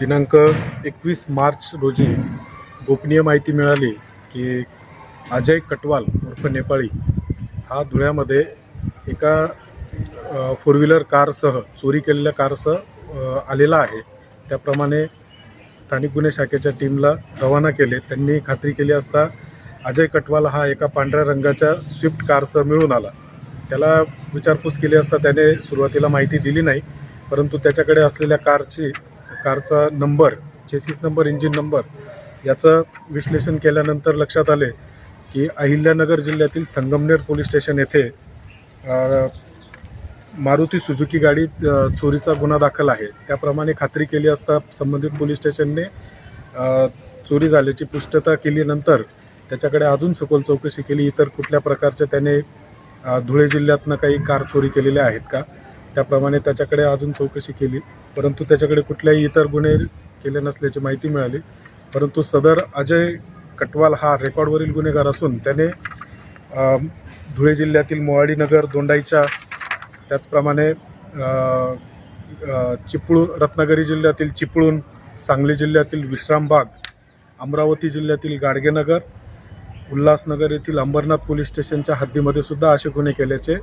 दिनांक 21 मार्च रोजी गोपनीय माहिती मिळाली की अजय कटवाल उर्फ नेपाळी हा धुळ्यामध्ये एका फोर व्हीलर कारसह चोरी केलेल्या कारसह आलेला आहे। त्याप्रमाणे स्थानिक गुन्हे शाखेच्या टीमला रवाना केले। त्यांनी खात्री केली असता अजय कटवाल हा एका पांढऱ्या रंगाच्या स्विफ्ट कारसह मिळून आला। त्याला विचारपूस केली असता त्याने सुरुवातीला माहिती दिली नाही, परंतु त्याच्याकडे असलेल्या कारचा number, chassis number, engine number याचं विश्लेषण केल्यानंतर लक्षात आले की अहिल्यानगर जिल्ह्यातील संगमनेर पोलीस स्टेशन येथे मारुती सुझुकी गाडी चोरीचा गुन्हा दाखल आहे। त्याप्रमाणे खात्री केली असता संबंधित पोलीस स्टेशनने चोरी झाल्याची पुष्टता केल्यानंतर त्याच्याकडे अजून सखोल चौकशी केली। इतर कुठल्या प्रकारचे त्याने धुळे जिल्ह्यातनं काही कार चोरी केलेल्या आहेत का, त्याप्रमाणे त्याच्याकडे अजून चौकशी केली, परंतु त्याच्याकडे कुठल्याही इतर गुन्हे केले नसल्याची माहिती मिळाली। परंतु सदर अजय कटवाल हा रेकॉर्डवरील गुन्हेगार असून त्याने धुळे जिल्ह्यातील मोवाडीनगर, दोंडाईचा, त्याचप्रमाणे रत्नागिरी जिल्ह्यातील चिपळूण, सांगली जिल्ह्यातील विश्रामबाग, अमरावती जिल्ह्यातील गाडगेनगर, उल्हासनगर येथील अंबरनाथ पोलीस स्टेशनच्या हद्दीमध्ये सुद्धा असे गुन्हे केल्याचे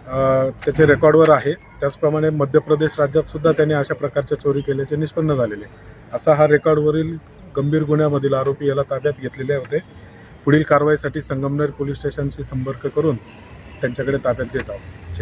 त्याचे रेकॉर्डवर आहे। त्याचप्रमाणे मध्य प्रदेश राज्यात सुद्धा त्याने अशा प्रकारच्या चोरी केल्याचे निष्पन्न झालेले। असा हा रेकॉर्डवरील गंभीर गुन्ह्यामधील आरोपी याला ताब्यात घेतलेले होते। पुढील कारवाईसाठी संगमनेर पोलीस स्टेशनशी संपर्क करून त्यांच्याकडे ताब्यात देत आहोत।